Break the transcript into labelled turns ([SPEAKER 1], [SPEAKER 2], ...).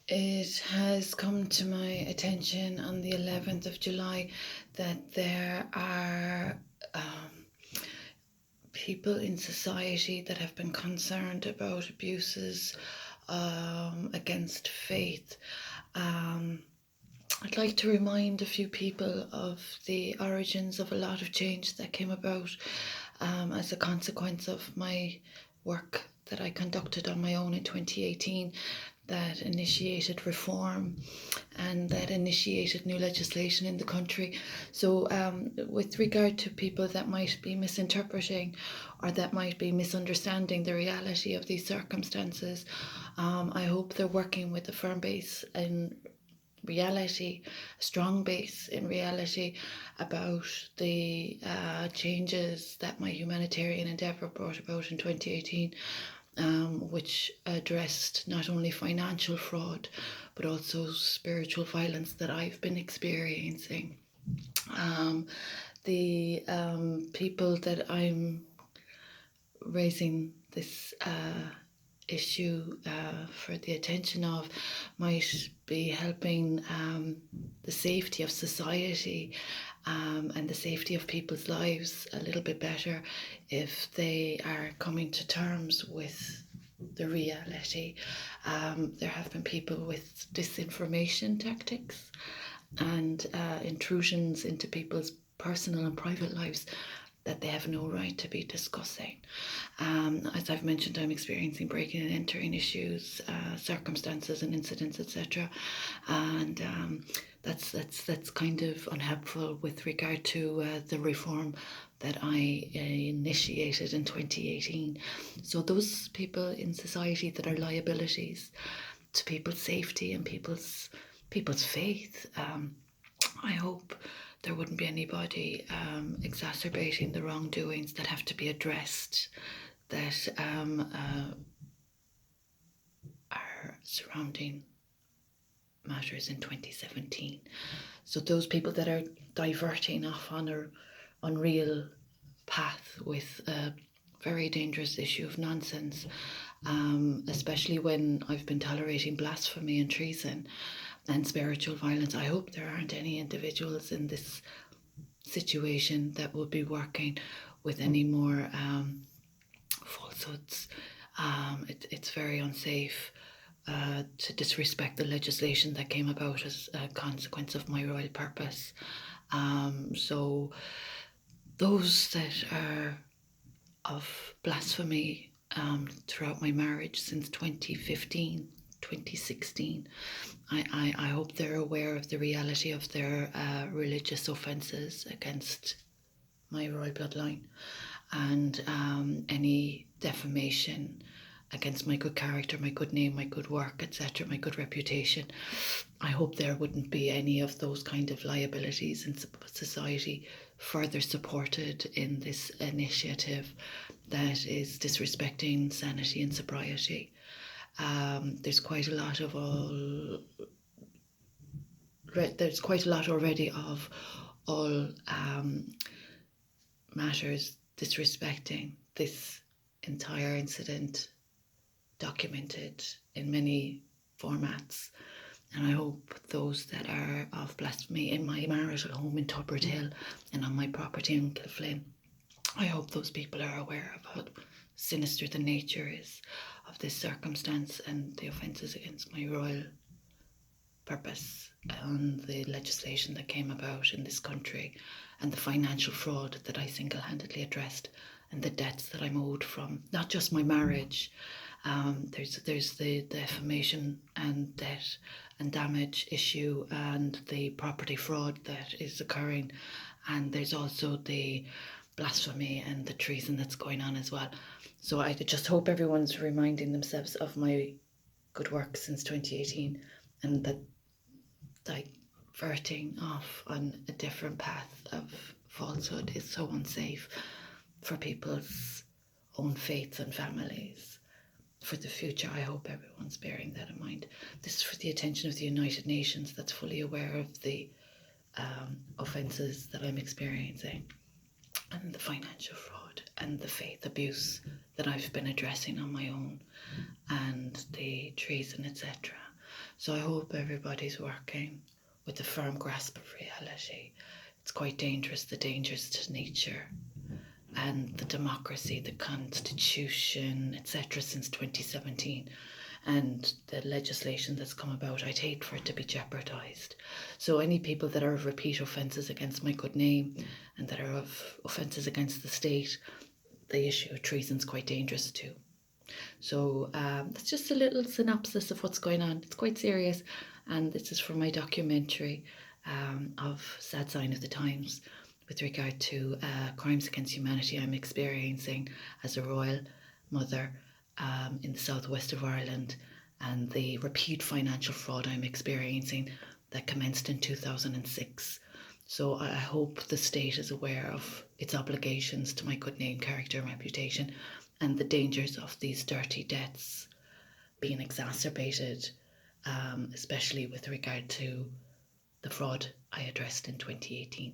[SPEAKER 1] It has come to my attention on the 11th of July that there are people in society that have been concerned about abuses against faith. I'd like to remind a few people of the origins of a lot of change that came about as a consequence of my work that I conducted on my own in 2018 that initiated reform and that initiated new legislation in the country. So with regard to people that might be misinterpreting or that might be misunderstanding the reality of these circumstances, I hope they're working with a firm base in reality, a strong base in reality about the changes that my humanitarian endeavour brought about in 2018, which addressed not only financial fraud but also spiritual violence that I've been experiencing. The people that I'm raising this issue for the attention of might be helping the safety of society and the safety of people's lives a little bit better if they are coming to terms with the reality. There have been people with disinformation tactics and intrusions into people's personal and private lives that they have no right to be discussing. As I've mentioned, I'm experiencing breaking and entering issues, circumstances and incidents, etc. And that's kind of unhelpful with regard to the reform that I initiated in 2018. So those people in society that are liabilities to people's safety and people's faith, I hope there wouldn't be anybody exacerbating the wrongdoings that have to be addressed that are surrounding matters in 2017. So those people that are diverting off on an unreal path with a very dangerous issue of nonsense, especially when I've been tolerating blasphemy and treason and spiritual violence. I hope there aren't any individuals in this situation that will be working with any more falsehoods. It's very unsafe to disrespect the legislation that came about as a consequence of my royal purpose. So those that are of blasphemy throughout my marriage since 2015, 2016, I hope they're aware of the reality of their religious offences against my royal bloodline and any defamation against my good character, my good name, my good work, etc., my good reputation. I hope there wouldn't be any of those kind of liabilities in society further supported in this initiative that is disrespecting sanity and sobriety. There's quite a lot already of all matters disrespecting this entire incident documented in many formats. And I hope those that are of blasphemy in my marital home in Tubbard Hill and on my property in Kilflyn, I hope those people are aware of how sinister the nature is of this circumstance and the offences against my royal purpose and the legislation that came about in this country and the financial fraud that I single-handedly addressed and the debts that I'm owed from not just my marriage. There's the defamation and debt and damage issue and the property fraud that is occurring, and there's also the blasphemy and the treason that's going on as well. So I just hope everyone's reminding themselves of my good work since 2018 and that diverting off on a different path of falsehood is so unsafe for people's own faiths and families. For the future, I hope everyone's bearing that in mind. This is for the attention of the United Nations that's fully aware of the offences that I'm experiencing and the financial fraud and the faith abuse that I've been addressing on my own and the treason, etc. So I hope everybody's working with a firm grasp of reality. It's quite dangerous, the dangers to nature and the democracy, the constitution, etc., since 2017, and the legislation that's come about. I'd hate for it to be jeopardised. So any people that are of repeat offences against my good name and that are of offences against the state, the issue of treason is quite dangerous too. So that's just a little synopsis of what's going on. It's quite serious, and this is from my documentary of Sad Sign of the Times with regard to crimes against humanity I'm experiencing as a royal mother in the southwest of Ireland, and the repeat financial fraud I'm experiencing that commenced in 2006. So I hope the state is aware of its obligations to my good name, character, and reputation, and the dangers of these dirty debts being exacerbated, especially with regard to the fraud I addressed in 2018.